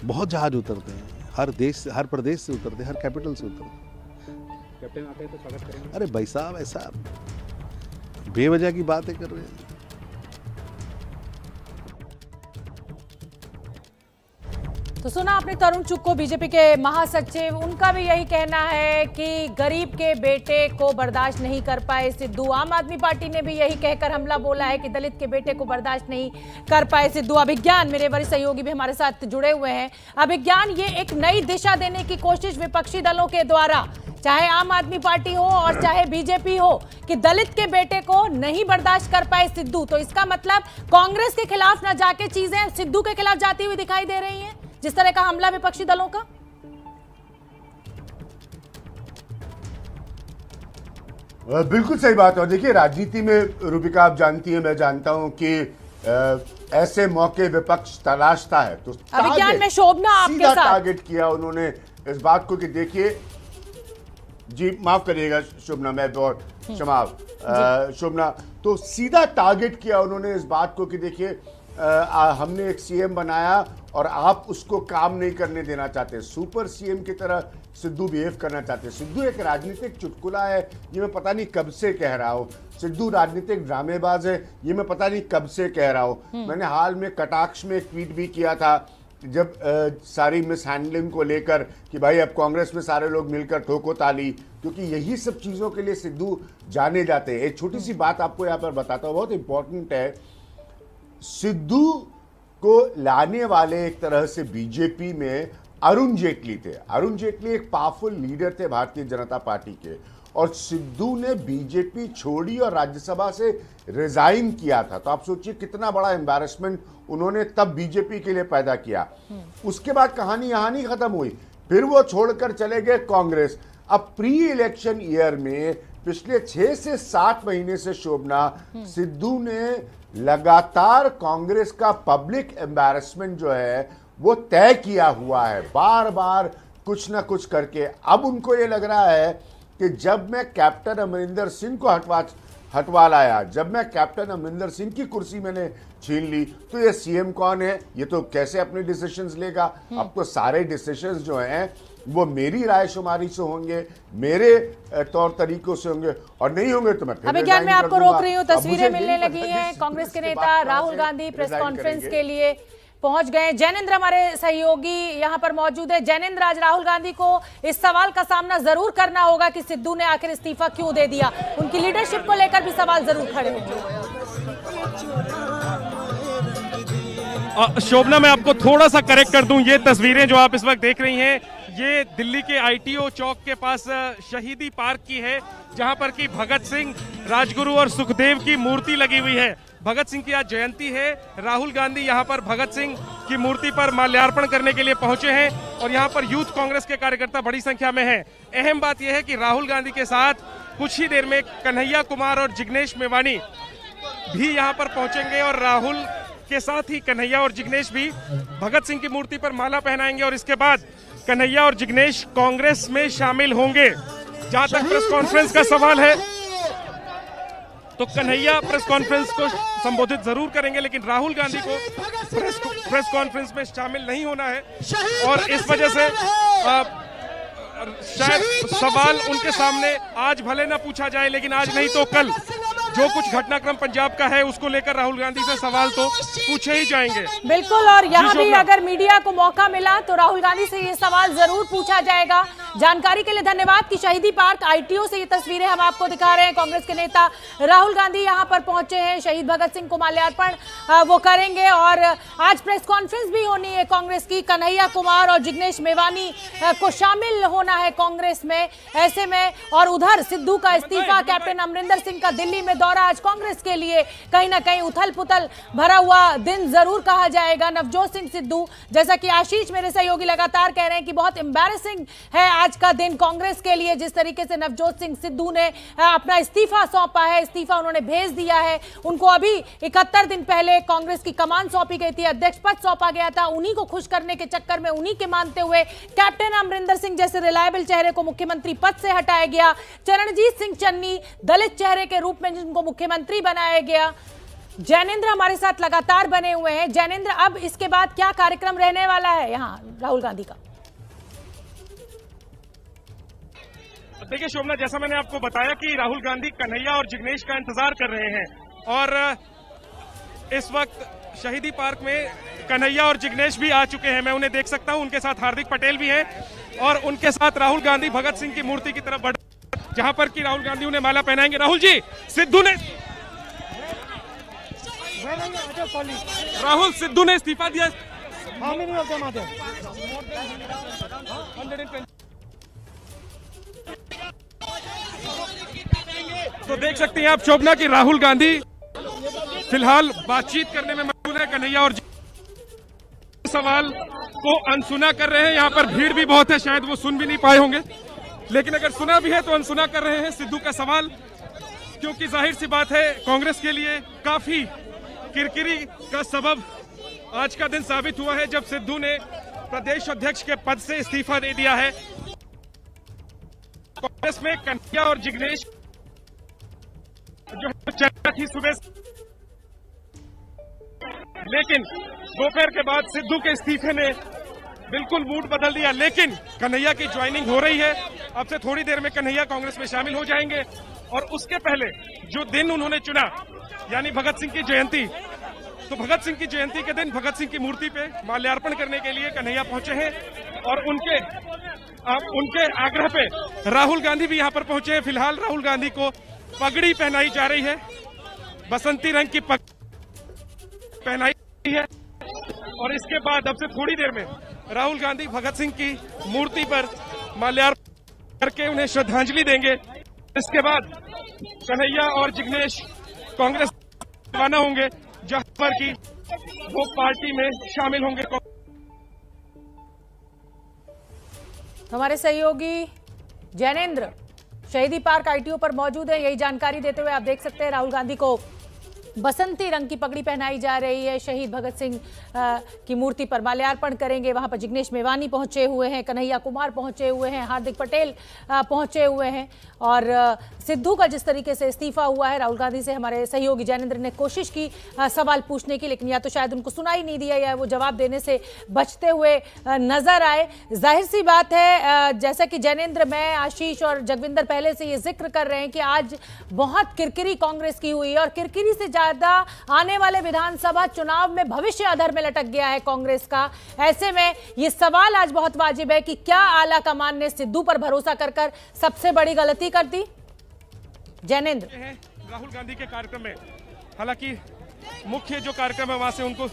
बहुत जहाज उतरते हैं, हर देश से, हर प्रदेश से उतरते हैं, हर कैपिटल से उतरते हैं। कैप्टन आते हैं तो स्वागत करेंगे? अरे भाई साहब, ऐसा बेवजह की बातें कर रहे हैं। तो सुना आपने तरुण चुग को, बीजेपी के महासचिव, उनका भी यही कहना है कि गरीब के बेटे को बर्दाश्त नहीं कर पाए सिद्धू। आम आदमी पार्टी ने भी यही कहकर हमला बोला है कि दलित के बेटे को बर्दाश्त नहीं कर पाए सिद्धू। अभिज्ञान, मेरे वरिष्ठ सहयोगी भी हमारे साथ जुड़े हुए हैं। अभिज्ञान, ये एक नई दिशा देने की कोशिश विपक्षी दलों के द्वारा, चाहे आम आदमी पार्टी हो और चाहे बीजेपी हो, कि दलित के बेटे को नहीं बर्दाश्त कर पाए सिद्धू, तो इसका मतलब कांग्रेस के खिलाफ न जाके चीजें सिद्धू के खिलाफ जाती हुई दिखाई दे रही हैं, जिस तरह का हमला विपक्षी दलों का। बिल्कुल सही बात है। और देखिए, राजनीति में रूबिका आप जानती हैं, मैं जानता हूं कि ऐसे मौके विपक्ष तलाशता है। तो अभिज्ञान में शोभना आपके साथ टारगेट किया उन्होंने इस बात को कि देखिए जी, माफ करिएगा शोभना, मैं बहुत क्षमा शोभना, तो सीधा टारगेट किया उन्होंने इस बात को कि देखिए हमने एक सीएम बनाया और आप उसको काम नहीं करने देना चाहते, सुपर सीएम की तरह सिद्धू बिहेव करना चाहते हैं। सिद्धू एक राजनीतिक चुटकुला है, ये मैं पता नहीं कब से कह रहा हूँ। सिद्धू राजनीतिक ड्रामेबाज है, ये मैं पता नहीं कब से कह रहा हूँ। मैंने हाल में कटाक्ष में एक ट्वीट भी किया था जब सारी मिस हैंडलिंग को लेकर कि भाई अब कांग्रेस में सारे लोग मिलकर ठोको ताली, क्योंकि यही सब चीज़ों के लिए सिद्धू जाने जाते हैं। एक छोटी सी बात आपको यहाँ पर बताता हूँ, बहुत इंपॉर्टेंट है। सिद्धू को लाने वाले एक तरह से बीजेपी में अरुण जेटली थे। अरुण जेटली एक पावरफुल लीडर थे भारतीय जनता पार्टी के, और सिद्धू ने बीजेपी छोड़ी और राज्यसभा से रिजाइन किया था। तो आप सोचिए कितना बड़ा एम्बैरेसमेंट उन्होंने तब बीजेपी के लिए पैदा किया। उसके बाद कहानी यहाँ नहीं खत्म हुई, फिर वो छोड़कर चले गए कांग्रेस। अब प्री इलेक्शन ईयर में पिछले 6 से 7 महीने से शोभना, सिद्धू ने लगातार कांग्रेस का पब्लिक एम्बैरेसमेंट जो है वो तय किया हुआ है, बार बार कुछ ना कुछ करके। अब उनको ये लग रहा है कि जब मैं कैप्टन अमरिंदर सिंह को हटवा लाया, जब मैं कैप्टन अमरिंदर सिंह की कुर्सी मैंने छीन ली, तो ये सीएम कौन है, ये तो कैसे अपने डिसीजंस लेगा। अब तो सारे डिसीजंस जो हैं वो मेरी रायशुमारी से होंगे, मेरे तौर तरीकों से होंगे, और नहीं होंगे तो मैं फिर अभिज्ञान में आपको रोक रही हूँ। तस्वीरें मिलने लगी हैं। कांग्रेस के नेता राहुल गांधी प्रेस कॉन्फ्रेंस के लिए पहुंच गए। जैनेंद्र हमारे सहयोगी यहाँ पर मौजूद है। जैनेंद्र, आज राहुल गांधी को इस सवाल का सामना जरूर करना होगा कि सिद्धू ने आखिर इस्तीफा क्यों दे दिया। उनकी लीडरशिप को लेकर भी सवाल जरूर खड़े होंगे। शोभना, मैं आपको थोड़ा सा करेक्ट कर दूं, ये तस्वीरें जो आप इस वक्त देख रही हैं ये दिल्ली के आईटीओ चौक के पास शहीदी पार्क की है, जहां पर कि भगत सिंह, राजगुरु और सुखदेव की मूर्ति लगी हुई है। भगत सिंह की आज जयंती है। राहुल गांधी यहाँ पर भगत सिंह की मूर्ति पर माल्यार्पण करने के लिए पहुंचे हैं और यहाँ पर यूथ कांग्रेस के कार्यकर्ता बड़ी संख्या में हैं। अहम बात यह है कि राहुल गांधी के साथ कुछ ही देर में कन्हैया कुमार और जिग्नेश मेवानी भी यहाँ पर पहुंचेंगे और राहुल के साथ ही कन्हैया और जिग्नेश भी भगत सिंह की मूर्ति पर माला पहनाएंगे और इसके बाद कन्हैया और जिग्नेश कांग्रेस में शामिल होंगे। जहां तक प्रेस कॉन्फ्रेंस का सवाल है तो कन्हैया प्रेस कॉन्फ्रेंस को संबोधित जरूर करेंगे, लेकिन राहुल गांधी को प्रेस कॉन्फ्रेंस में शामिल नहीं होना है और इस वजह से शायद सवाल उनके सामने आज भले ना पूछा जाए, लेकिन आज नहीं तो कल जो कुछ घटनाक्रम पंजाब का है उसको लेकर राहुल गांधी से सवाल तो पूछे ही जाएंगे। बिल्कुल, और यहाँ भी अगर मीडिया को मौका मिला तो राहुल गांधी से ये सवाल जरूर पूछा जाएगा। जानकारी के लिए धन्यवाद कि शहीदी पार्क आईटीओ से ये तस्वीरें हम आपको दिखा रहे हैं। कांग्रेस के नेता राहुल गांधी यहाँ पर पहुंचे हैं, शहीद भगत सिंह को माल्यार्पण वो करेंगे और आज प्रेस कॉन्फ्रेंस भी होनी है कांग्रेस की। कन्हैया कुमार और जिग्नेश मेवानी को शामिल होना है कांग्रेस में। ऐसे में और उधर सिद्धू का इस्तीफा, कैप्टन अमरिंदर सिंह का दिल्ली में दौरा आज कांग्रेस के लिए कहीं ना कहीं उथल पुथल भरा हुआ दिन जरूर कहा जाएगा। नवजोत सिंह सिद्धू, जैसा कि आशीष मेरे सहयोगी लगातार कह रहे हैं कि बहुत एम्बैरेसिंग है आज का दिन कांग्रेस के लिए, जिस तरीके से नवजोत सिंह सिद्धू ने अपना इस्तीफा सौंपा है। इस्तीफा उन्होंने भेज दिया है। उनको अभी 71 दिन पहले कांग्रेस की कमान सौंपी गई थी, अध्यक्ष पद सौंपा गया था। उन्हीं को खुश करने के चक्कर में, उन्हीं के मानते हुए कैप्टन अमरिंदर सिंह जैसे रिलायबल चेहरे को मुख्यमंत्री पद से हटाया गया। चरणजीत सिंह चन्नी दलित चेहरे के रूप में जिनको मुख्यमंत्री बनाया गया। जैनेंद्र हमारे साथ लगातार बने हुए हैं। जैनेंद्र, अब इसके बाद क्या कार्यक्रम रहने वाला है यहाँ राहुल गांधी का? देखिए शोभना, जैसा मैंने आपको बताया कि राहुल गांधी कन्हैया और जिग्नेश का इंतजार कर रहे हैं और इस वक्त शहीदी पार्क में कन्हैया और जिग्नेश भी आ चुके हैं। मैं उन्हें देख सकता हूं, उनके साथ हार्दिक पटेल भी हैं और उनके साथ राहुल गांधी भगत सिंह की मूर्ति की तरफ बढ़, जहां पर कि राहुल गांधी उन्हें माला पहनाएंगे। राहुल जी, सिद्धू ने इस्तीफा दिया। तो देख सकते हैं आप शोभना की राहुल गांधी फिलहाल बातचीत करने में मशगूल है। कन्हैया और सवाल को अनसुना कर रहे हैं। यहाँ पर भीड़ भी बहुत है, शायद वो सुन भी नहीं पाए होंगे, लेकिन अगर सुना भी है तो अनसुना कर रहे हैं सिद्धू का सवाल, क्योंकि जाहिर सी बात है कांग्रेस के लिए काफी किरकिरी का सबब आज का दिन साबित हुआ है जब सिद्धू ने प्रदेश अध्यक्ष के पद से इस्तीफा दे दिया है। कांग्रेस में कन्हैया और जिग्नेश जो चर्चा थी सुबह, लेकिन दोपहर के बाद सिद्धू के इस्तीफे ने बिल्कुल मूड बदल दिया। लेकिन कन्हैया की ज्वाइनिंग हो रही है, अब से थोड़ी देर में कन्हैया कांग्रेस में शामिल हो जाएंगे और उसके पहले जो दिन उन्होंने चुना यानी भगत सिंह की जयंती, तो भगत सिंह की जयंती के दिन भगत सिंह की मूर्ति पे माल्यार्पण करने के लिए कन्हैया पहुंचे हैं और उनके आग्रह पे राहुल गांधी भी यहां पर पहुंचे हैं। फिलहाल राहुल गांधी को पगड़ी पहनाई जा रही है, बसंती रंग की पगड़ी पहनाई है और इसके बाद अब से थोड़ी देर में राहुल गांधी भगत सिंह की मूर्ति पर माल्यार्पण करके उन्हें श्रद्धांजलि देंगे। इसके बाद कन्हैया और जिग्नेश कांग्रेस रवाना होंगे, जहां पर कि वो पार्टी में शामिल होंगे। हमारे सहयोगी जैनेंद्र शहीदी पार्क आईटीओ पर मौजूद है। यही जानकारी देते हुए आप देख सकते हैं राहुल गांधी को बसंती रंग की पगड़ी पहनाई जा रही है। शहीद भगत सिंह की मूर्ति पर माल्यार्पण करेंगे। वहां पर जिग्नेश मेवानी पहुंचे हुए हैं, कन्हैया कुमार पहुंचे हुए हैं, हार्दिक पटेल पहुंचे हुए हैं और सिद्धू का जिस तरीके से इस्तीफा हुआ है, राहुल गांधी से हमारे सहयोगी जैनेंद्र ने कोशिश की सवाल पूछने की, लेकिन या तो शायद उनको सुना ही नहीं दिया या वो जवाब देने से बचते हुए नजर आए। जाहिर सी बात है, जैसा कि जैनेंद्र, मैं, आशीष और जगविंदर पहले से ये जिक्र कर रहे हैं कि आज बहुत किरकिरी कांग्रेस की हुई और किरकिरी से ज्यादा आने वाले विधानसभा चुनाव में भविष्य अधर में लटक गया है कांग्रेस का। ऐसे में ये सवाल आज बहुत वाजिब है कि क्या आला कमान ने सिद्धू पर भरोसा कर सबसे बड़ी गलती कर दी? जैनेंद्र, राहुल गांधी के कार्यक्रम में, हालांकि मुख्य जो कार्यक्रम है वहां से उनको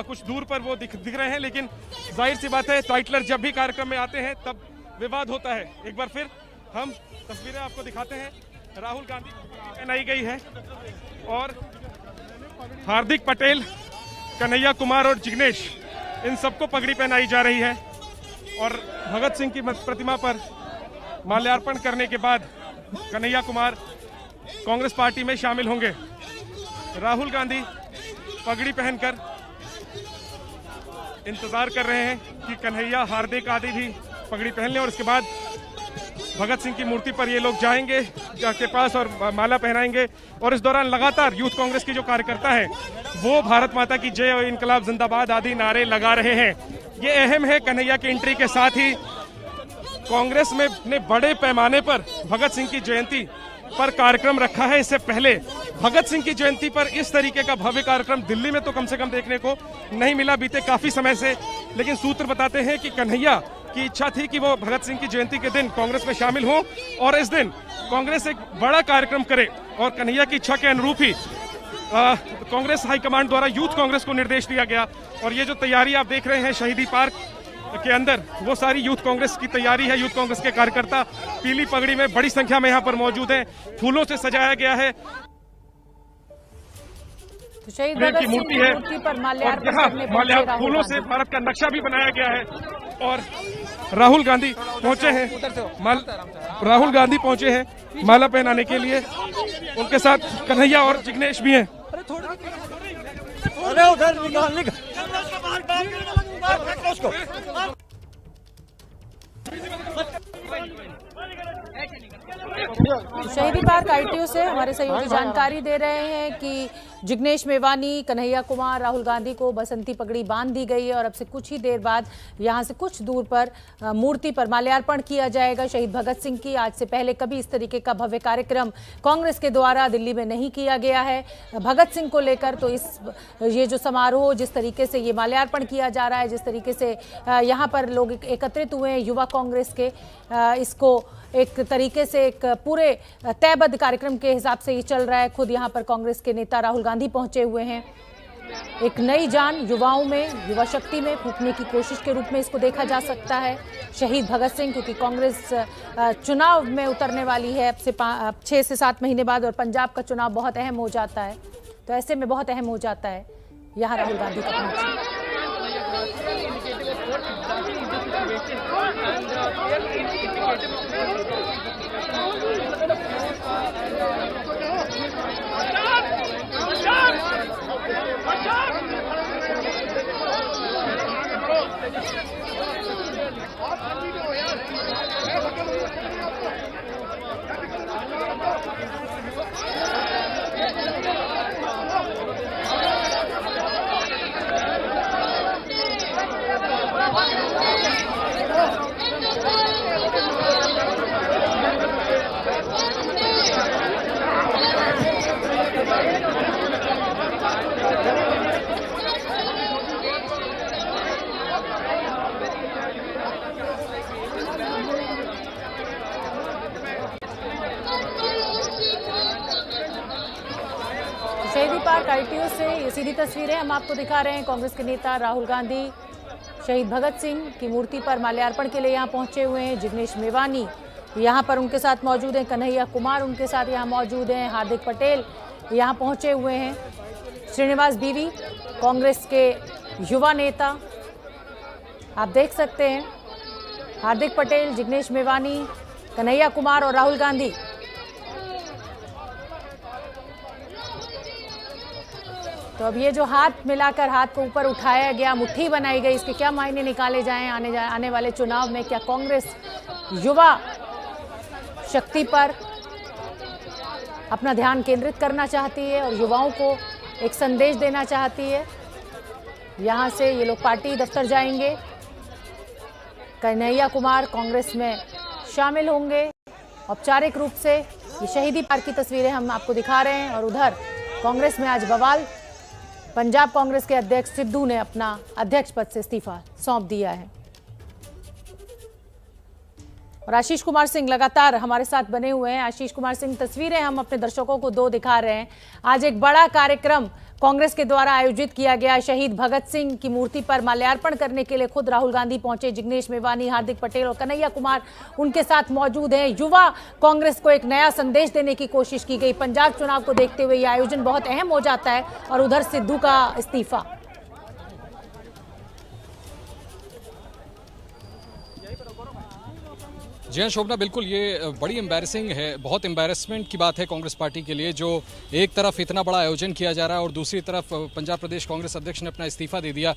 कुछ दूर पर वो दिख रहे हैं, लेकिन जाहिर सी बात है टाइटलर जब भी कार्यक्रम में आते हैं तब विवाद होता है। एक बार फिर हम तस्वीरें आपको दिखाते हैं। राहुल गांधी पहनाई गई है और हार्दिक पटेल, कन्हैया कुमार और जिग्नेश, इन सबको पगड़ी पहनाई जा रही है और भगत सिंह की प्रतिमा पर माल्यार्पण करने के बाद कन्हैया कुमार कांग्रेस पार्टी में शामिल होंगे। राहुल गांधी पगड़ी पहनकर इंतजार कर रहे हैं कि कन्हैया, हार्दिक आदि भी पगड़ी पहन लें और इसके बाद भगत सिंह की मूर्ति पर ये लोग जाएंगे के पास और माला पहनाएंगे। और इस दौरान लगातार यूथ कांग्रेस के जो कार्यकर्ता हैं वो भारत माता की जय और इनकलाब जिंदाबाद आदि नारे लगा रहे हैं। ये अहम है। कन्हैया की एंट्री के साथ ही कांग्रेस में ने बड़े पैमाने पर भगत सिंह की जयंती पर कार्यक्रम रखा है। इससे पहले भगत सिंह की जयंती पर इस तरीके का भव्य कार्यक्रम दिल्ली में तो कम से कम देखने को नहीं मिला बीते काफी समय से। लेकिन सूत्र बताते हैं कि कन्हैया की इच्छा थी कि वो भगत सिंह की जयंती के दिन कांग्रेस में शामिल हो और इस दिन कांग्रेस एक बड़ा कार्यक्रम करे। और कन्हैया की इच्छा के अनुरूप ही कांग्रेस हाईकमांड द्वारा यूथ कांग्रेस को निर्देश दिया गया। और ये जो तैयारी आप देख रहे हैं शहीदी पार्क के अंदर, वो सारी यूथ कांग्रेस की तैयारी है। यूथ कांग्रेस के कार्यकर्ता पीली पगड़ी में बड़ी संख्या में यहाँ पर मौजूद हैं। फूलों से सजाया गया है। तो शहीद भगत सिंह की मूर्ति पर माल्यार्पण करने पहुंचे फूलों से भारत का नक्शा भी बनाया गया है। और राहुल गांधी पहुंचे हैं, राहुल गांधी पहुंचे हैं माला पहनाने के लिए। उनके साथ कन्हैया और जिग्नेश भी हैं। उधर निकालने शहीदी पार्क आईटीओ से हमारे सहयोगी जानकारी दे रहे हैं कि जिग्नेश मेवानी, कन्हैया कुमार, राहुल गांधी को बसंती पगड़ी बांध दी गई है और अब से कुछ ही देर बाद यहां से कुछ दूर पर मूर्ति पर माल्यार्पण किया जाएगा शहीद भगत सिंह की। आज से पहले कभी इस तरीके का भव्य कार्यक्रम कांग्रेस के द्वारा दिल्ली में नहीं किया गया है भगत सिंह को लेकर। तो ये जो समारोह, जिस तरीके से ये माल्यार्पण किया जा रहा है, जिस तरीके से यहाँ पर लोग एकत्रित हुए हैं युवा कांग्रेस के, इसको एक तरीके से एक पूरे तयबद्ध कार्यक्रम के हिसाब से ये चल रहा है। खुद यहाँ पर कांग्रेस के नेता राहुल गांधी पहुंचे हुए हैं। एक नई जान युवाओं में, युवा शक्ति में फूंकने की कोशिश के रूप में इसको देखा जा सकता है शहीद भगत सिंह, क्योंकि कांग्रेस चुनाव में उतरने वाली है अब से 6 से 7 महीने बाद और पंजाब का चुनाव बहुत अहम हो जाता है। तो ऐसे में बहुत अहम हो जाता है यहाँ राहुल गांधी का पहुंचना। शहीदी पार्क आईटीओ से ये सीधी तस्वीरें हम आपको दिखा रहे हैं। कांग्रेस के नेता राहुल गांधी शहीद भगत सिंह की मूर्ति पर माल्यार्पण के लिए यहाँ पहुंचे हुए हैं। जिग्नेश मेवानी यहाँ पर उनके साथ मौजूद हैं, कन्हैया कुमार उनके साथ यहाँ मौजूद हैं, हार्दिक पटेल यहाँ पहुंचे हुए हैं, श्रीनिवास बीवी कांग्रेस के युवा नेता आप देख सकते हैं, हार्दिक पटेल, जिग्नेश मेवानी, कन्हैया कुमार और राहुल गांधी। तो अब ये जो हाथ मिलाकर हाथ को ऊपर उठाया गया, मुट्ठी बनाई गई, इसके क्या मायने निकाले जाएं आने वाले चुनाव में? क्या कांग्रेस युवा शक्ति पर अपना ध्यान केंद्रित करना चाहती है और युवाओं को एक संदेश देना चाहती है? यहाँ से ये लोग पार्टी दफ्तर जाएंगे, कन्हैया कुमार कांग्रेस में शामिल होंगे औपचारिक रूप से। ये शहीदी पार्क की तस्वीरें हम आपको दिखा रहे हैं। और उधर कांग्रेस में आज बवाल, पंजाब कांग्रेस के अध्यक्ष सिद्धू ने अपना अध्यक्ष पद से इस्तीफा सौंप दिया है। और आशीष कुमार सिंह लगातार हमारे साथ बने हुए हैं। आशीष कुमार सिंह, तस्वीरें हम अपने दर्शकों को 2 दिखा रहे हैं। आज एक बड़ा कार्यक्रम कांग्रेस के द्वारा आयोजित किया गया शहीद भगत सिंह की मूर्ति पर माल्यार्पण करने के लिए खुद राहुल गांधी पहुंचे। जिग्नेश मेवानी, हार्दिक पटेल और कन्हैया कुमार उनके साथ मौजूद हैं। युवा कांग्रेस को एक नया संदेश देने की कोशिश की गई। पंजाब चुनाव को देखते हुए यह आयोजन बहुत अहम हो जाता है। और उधर सिद्धू का इस्तीफा। जी हाँ शोभना, बिल्कुल ये बड़ी एम्बैरेसिंग है, बहुत एम्बैरेसमेंट की बात है कांग्रेस पार्टी के लिए, जो एक तरफ इतना बड़ा आयोजन किया जा रहा है और दूसरी तरफ पंजाब प्रदेश कांग्रेस अध्यक्ष ने अपना इस्तीफा दे दिया।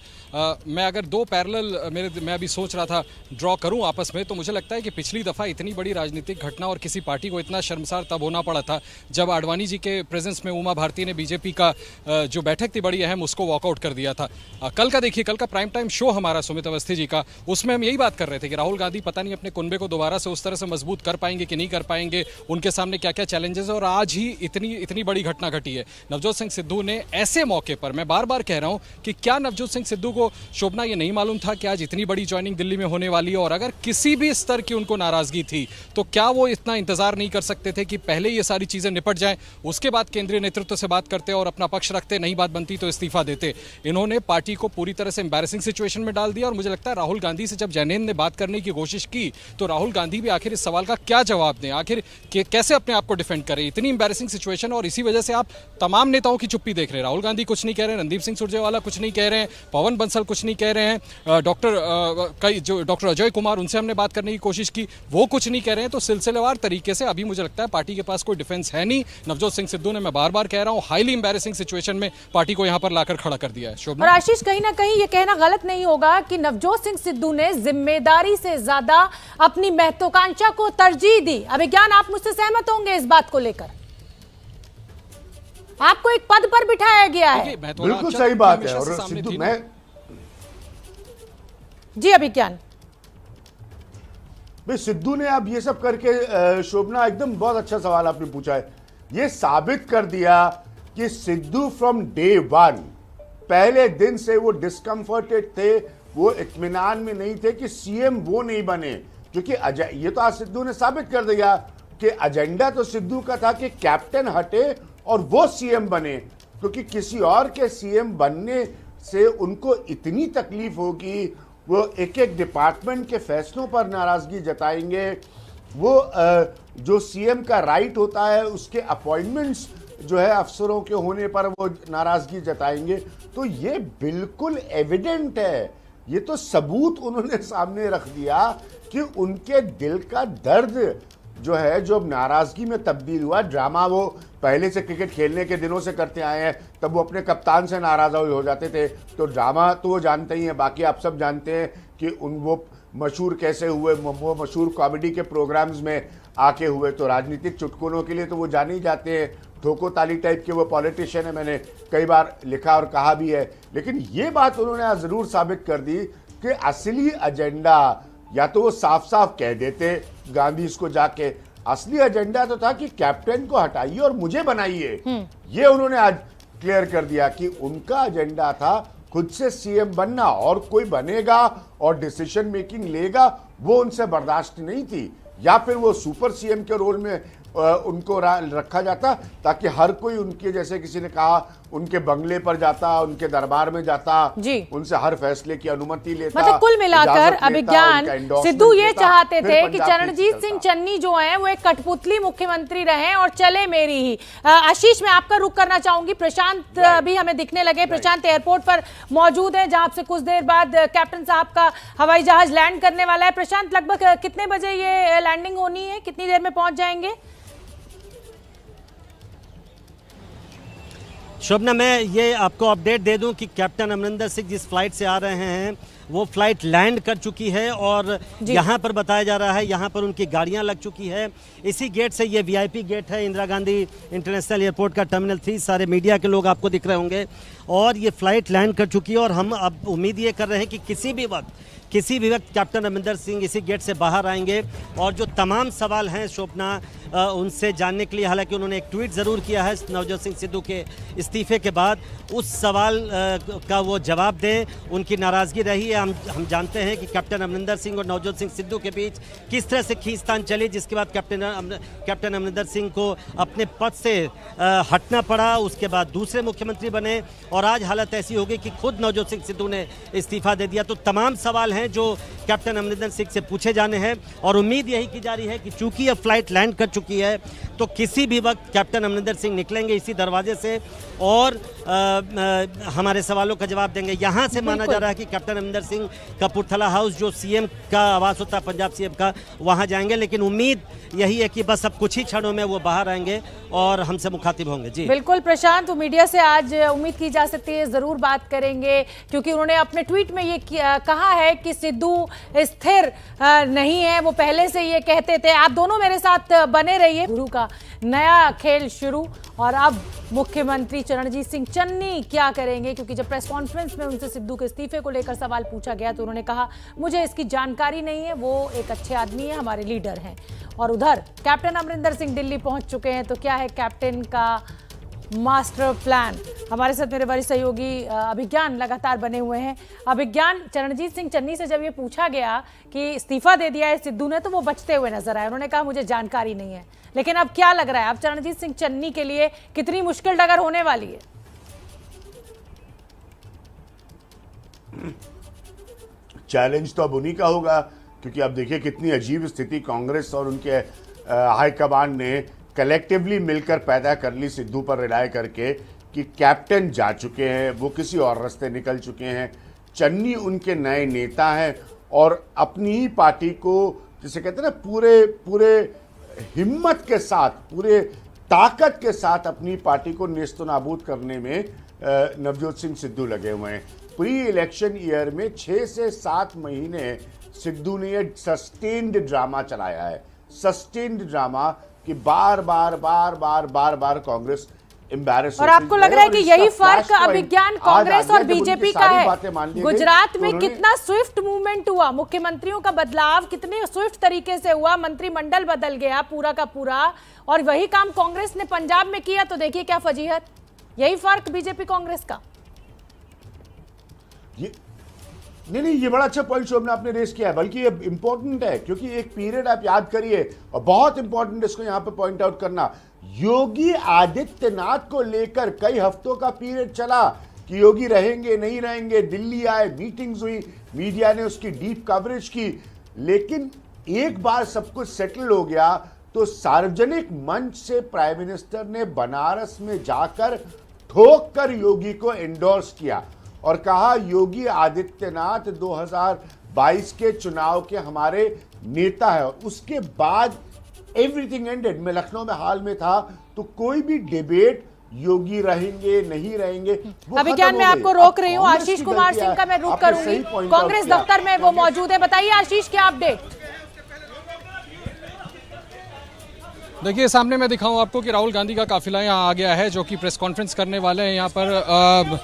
मैं अगर दो पैरेलल मैं अभी सोच रहा था ड्रॉ करूं आपस में, तो मुझे लगता है कि पिछली दफ़ा इतनी बड़ी राजनीतिक घटना और किसी पार्टी को इतना शर्मसार तब होना पड़ा था जब आडवाणी जी के प्रेजेंस में उमा भारती ने बीजेपी का जो बैठक थी बड़ी अहम, उसको वॉकआउट कर दिया था। कल का देखिए, कल का प्राइम टाइम शो हमारा सुमित अवस्थी जी का, उसमें हम यही बात कर रहे थे कि राहुल गांधी पता नहीं अपने कुनबे को दोबारा से उस तरह से मजबूत कर पाएंगे कि नहीं कर पाएंगे, उनके सामने क्या क्या चैलेंजेस है। और आज ही इतनी बड़ी घटना घटी है। नवजोत सिंह सिद्धू ने ऐसे मौके पर, मैं बार बार कह रहा हूं कि क्या नवजोत सिंह सिद्धू को शोभना ये नहीं मालूम था कि आज इतनी बड़ी ज्वाइनिंग दिल्ली में होने वाली है, और अगर किसी भी स्तर की उनको नाराजगी थी तो क्या वो इतना इंतजार नहीं कर सकते थे कि पहले ये सारी चीजें निपट जाएं, उसके बाद केंद्रीय नेतृत्व से बात करते और अपना पक्ष रखते, नहीं बात बनती तो इस्तीफा देते। इन्होंने पार्टी को पूरी तरह से एम्बैरेसिंग सिचुएशन में डाल दिया। और मुझे लगता है राहुल गांधी से जब जैनेन ने बात करने की कोशिश की तो राहुल गांधी भी आखिर इस सवाल का क्या जवाब दें, आखिर कैसे अपने आप को डिफेंड करें। इतनी एम्बैरेसिंग सिचुएशन, और इसी वजह से आप तमाम नेताओं की चुप्पी देख रहे हैं। राहुल गांधी कुछ नहीं कह रहे हैं, रणदीप सिंह सुरजेवाला कुछ नहीं कह रहे हैं, पवन बंसल कुछ नहीं कह रहे हैं, डॉक्टर अजय कुमार, उनसे हमने बात करने की कोशिश की, वो कुछ नहीं कह रहे हैं। तो सिलसिलेवार तरीके से अभी मुझे लगता है पार्टी के पास कोई डिफेंस है नहीं। नवजोत सिंह सिद्धू ने, मैं बार बार कह रहा हूं, हाईली एम्बैरेसिंग सिचुएशन में पार्टी को यहां पर लाकर खड़ा कर दिया है। और आशीष, कहीं ना कहीं ये कहना गलत नहीं होगा कि नवजोत सिंह सिद्धू ने जिम्मेदारी से ज्यादा अपनी महत्वाकांक्षा को तरजीह दी। अभिज्ञान, आप मुझसे सहमत होंगे इस बात को लेकर? आपको एक पद पर बिठाया गया है। बिल्कुल सही बात है। और सिद्धू, मैं जी अभिज्ञान, भाई सिद्धू ने अब ये सब करके, शोभना एकदम बहुत अच्छा सवाल आपने पूछा है, ये साबित कर दिया कि सिद्धू फ्रॉम डे वन, पहले दिन से वो डिस्कम्फर्टेड थे, वो इत्मीनान में नहीं थे कि सीएम वो नहीं बने। क्योंकि ये तो आज सिद्धू ने साबित कर दिया कि एजेंडा तो सिद्धू का था कि कैप्टन हटे और वो सीएम बने, क्योंकि किसी और के सीएम बनने से उनको इतनी तकलीफ होगी, वो एक एक डिपार्टमेंट के फैसलों पर नाराजगी जताएंगे, वो जो सीएम का राइट होता है उसके अपॉइंटमेंट्स जो है अफसरों के होने पर वो नाराजगी जताएंगे। तो ये बिल्कुल एविडेंट है, ये तो सबूत उन्होंने सामने रख दिया कि उनके दिल का दर्द जो है, जो नाराजगी में तब्दील हुआ। ड्रामा वो पहले से क्रिकेट खेलने के दिनों से करते आए हैं, तब वो अपने कप्तान से नाराज हो जाते थे, तो ड्रामा तो वो जानते ही हैं। बाकी आप सब जानते हैं कि वो मशहूर कैसे हुए, वो मशहूर कॉमेडी के प्रोग्राम्स में आके हुए, तो राजनीतिक चुटकुलों के लिए तो वो जाने ही जाते हैं। ठोको ताली टाइप के वो पॉलिटिशियन है, मैंने कई बार लिखा और कहा भी है। लेकिन ये बात उन्होंने आज ज़रूर साबित कर दी कि असली एजेंडा, या तो वो साफ साफ कह देते गांधी इसको जाके, असली एजेंडा तो था कि कैप्टन को हटाइए और मुझे बनाइए। ये उन्होंने आज क्लियर कर दिया कि उनका एजेंडा था खुद से सीएम बनना, और कोई बनेगा और डिसीजन मेकिंग लेगा वो उनसे बर्दाश्त नहीं थी। या फिर वो सुपर सीएम के रोल में उनको रखा जाता, ताकि हर कोई उनके, जैसे किसी ने कहा, उनके बंगले पर जाता, उनके दरबार में जाता, उनसे हर फैसले की अनुमति लेता। मतलब कुल मिलाकर अभिज्ञान, सिद्धू ये चाहते थे कि चरणजीत सिंह चन्नी जो हैं वो एक कठपुतली मुख्यमंत्री रहें और चले मेरी ही। आशीष, मैं आपका रुख करना चाहूंगी। प्रशांत भी हमें दिखने लगे। प्रशांत एयरपोर्ट पर मौजूद है, जहां से कुछ देर बाद कैप्टन साहब का हवाई जहाज लैंड करने वाला है। प्रशांत, लगभग कितने बजे ये लैंडिंग होनी है, कितनी देर में पहुंच जाएंगे? शोभना, मैं ये आपको अपडेट दे दूं कि कैप्टन अमरिंदर सिंह जिस फ्लाइट से आ रहे हैं वो फ्लाइट लैंड कर चुकी है, और यहाँ पर बताया जा रहा है यहाँ पर उनकी गाड़ियाँ लग चुकी है। इसी गेट से, ये वीआईपी गेट है इंदिरा गांधी इंटरनेशनल एयरपोर्ट का, टर्मिनल 3, सारे मीडिया के लोग आपको दिख रहे होंगे। और ये फ्लाइट लैंड कर चुकी है और हम अब उम्मीद ये कर रहे हैं कि किसी भी वक्त कैप्टन अमरिंदर सिंह इसी गेट से बाहर आएंगे और जो तमाम सवाल हैं शोभना उनसे जानने के लिए, हालांकि उन्होंने एक ट्वीट ज़रूर किया है नवजोत सिंह सिद्धू के इस्तीफे के बाद, उस सवाल का वो जवाब दें। उनकी नाराज़गी रही है, हम जानते हैं कि कैप्टन अमरिंदर सिंह और नवजोत सिंह सिद्धू के बीच किस तरह से खींचतान चली, जिसके बाद कैप्टन अमरिंदर सिंह को अपने पद से हटना पड़ा, उसके बाद दूसरे मुख्यमंत्री बने और आज हालत ऐसी हो गई कि खुद नवजोत सिंह सिद्धू ने इस्तीफा दे दिया। तो तमाम सवाल हैं जो कैप्टन अमरिंदर सिंह से पूछे जाने हैं और उम्मीद यही की जा रही है कि चूंकि अब फ्लाइट लैंड कर चुकी है तो किसी भी वक्त कैप्टन अमरिंदर सिंह निकलेंगे इसी दरवाजे से और हमारे सवालों का जवाब देंगे। यहाँ से माना जा रहा है कि कैप्टन अमरिंदर सिंह कपूरथला हाउस, जो सीएम का आवास होता है पंजाब सीएम का, वहाँ जाएंगे, लेकिन उम्मीद यही है कि बस अब कुछ ही क्षणों में वो बाहर आएंगे और हमसे मुखातिब होंगे। जी बिल्कुल प्रशांत, तो मीडिया से आज उम्मीद की जा सकती है ज़रूर बात करेंगे, क्योंकि उन्होंने अपने ट्वीट में ये कहा है कि सिद्धू स्थिर नहीं है, वो पहले से ये कहते थे। आप दोनों मेरे साथ बने रहिए। गुरु का नया खेल शुरू और अब मुख्यमंत्री चरणजीत सिंह चन्नी क्या करेंगे, क्योंकि जब प्रेस कॉन्फ्रेंस में उनसे सिद्धू के इस्तीफे को लेकर सवाल पूछा गया तो उन्होंने कहा मुझे इसकी जानकारी नहीं है, वो एक अच्छे आदमी है, हमारे लीडर हैं। और उधर कैप्टन अमरिंदर सिंह दिल्ली पहुंच चुके हैं, तो क्या है कैप्टन का मास्टर प्लान? हमारे साथ मेरे वरिष्ठ सहयोगी अभिज्ञान लगातार बने हुए हैं। अभिज्ञान, चरणजीत सिंह चन्नी से जब ये पूछा गया कि इस्तीफा दे दिया है सिद्धू ने, तो वो बचते हुए नजर आए, उन्होंने कहा मुझे जानकारी नहीं है। लेकिन अब क्या लग रहा है, अब चरणजीत सिंह चन्नी के लिए कितनी मुश्किल डगर होने वाली है? चैलेंज तो अब उन्हीं का होगा, क्योंकि अब देखिए कितनी अजीब स्थिति कांग्रेस और उनके हाईकमान ने कलेक्टिवली मिलकर पैदा कर ली सिद्धू पर रिलाय करके कि कैप्टन जा चुके हैं, वो किसी और रास्ते निकल चुके हैं, चन्नी उनके नए नेता हैं और अपनी ही पार्टी को, जिसे कहते हैं ना, पूरे हिम्मत के साथ, पूरे ताकत के साथ अपनी पार्टी को नेस्तनाबूद करने में नवजोत सिंह सिद्धू लगे हुए हैं। प्री इलेक्शन ईयर में 6 से 7 महीने सिद्धू ने ये सस्टेन्ड ड्रामा चलाया है, सस्टेन्ड ड्रामा कि बार बार कांग्रेस एम्बैरेस। और आपको लग रहा है कि यही फर्क अभिज्ञान कांग्रेस और बीजेपी का है? गुजरात में कितना स्विफ्ट मूवमेंट हुआ, मुख्यमंत्रियों का बदलाव कितने स्विफ्ट तरीके से हुआ, मंत्रिमंडल बदल गया पूरा का पूरा, और वही काम कांग्रेस ने पंजाब में किया, तो देखिए क्या फजीहत। यही फर्क बीजेपी कांग्रेस का। नहीं, ये बड़ा अच्छा पॉइंट शोभना आपने रेस किया है, बल्कि ये इंपॉर्टेंट है, क्योंकि एक पीरियड आप याद करिए और बहुत इंपॉर्टेंट इसको यहां पे पॉइंट आउट करना, योगी आदित्यनाथ को लेकर कई हफ्तों का पीरियड चला कि योगी रहेंगे नहीं रहेंगे, दिल्ली आए, मीटिंग्स हुई, मीडिया ने उसकी डीप कवरेज की, लेकिन एक बार सब कुछ सेटल हो गया तो सार्वजनिक मंच से प्राइम मिनिस्टर ने बनारस में जाकर ठोक कर योगी को एंडोर्स किया और कहा योगी आदित्यनाथ 2022 के चुनाव के हमारे नेता है। उसके बाद एवरीथिंग एंडेड। मैं लखनऊ में हाल में था, तो कोई भी डिबेट योगी रहेंगे नहीं रहेंगे, अभिज्ञान में आपको रोक रही हूँ। आशीष कुमार सिंह का मैं रुख करूंगी, कांग्रेस दफ्तर में वो मौजूद है। बताइए आशीष, क्या अपडेट? देखिए, सामने मैं दिखाऊं आपको कि राहुल गांधी का काफिला यहाँ आ गया है, जो कि प्रेस कॉन्फ्रेंस करने वाले हैं। यहाँ पर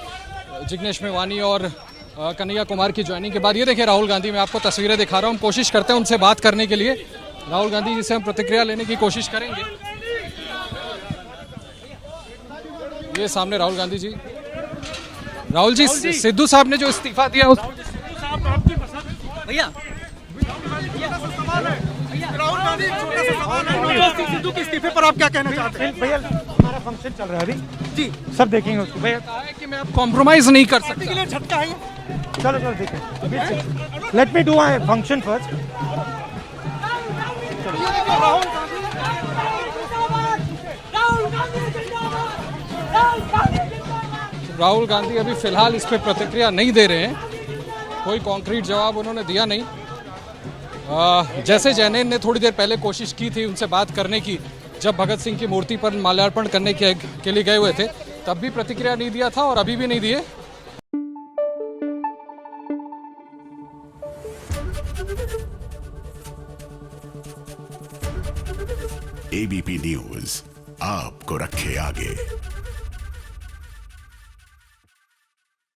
जिग्नेश मेवानी और कन्हैया कुमार की ज्वाइनिंग के बाद ये देखिए राहुल गांधी, मैं आपको तस्वीरें दिखा रहा हूँ। हम कोशिश करते हैं उनसे बात करने के लिए, राहुल गांधी जी से हम प्रतिक्रिया लेने की कोशिश करेंगे। ये सामने राहुल गांधी जी। राहुल जी, सिद्धू साहब ने जो इस्तीफा दिया उस भैया राहुल गांधी, छोटा सा सवाल है, सिद्धू के इस्तीफे पर आप क्या कहना चाहते हैं? भैया हमारा फंक्शन चल रहा है अभी जी, सब देखेंगे उसको। भैया कहा है कि मैं अब कॉम्प्रोमाइज नहीं कर सकता, के लिए झटका है। चलो देखें, let me do my function first. Rahul Gandhi अभी फिलहाल इस पे प्रतिक्रिया नहीं दे रहे हैं, कोई कॉन्क्रीट जवाब उन्होंने दिया नहीं। जैसे जैनेन ने थोड़ी देर पहले कोशिश की थी उनसे बात करने की, जब भगत सिंह की मूर्ति पर माल्यार्पण करने के लिए गए हुए थे, तब भी प्रतिक्रिया नहीं दिया था और अभी भी नहीं दिए। एबीपी न्यूज आपको रखे आगे।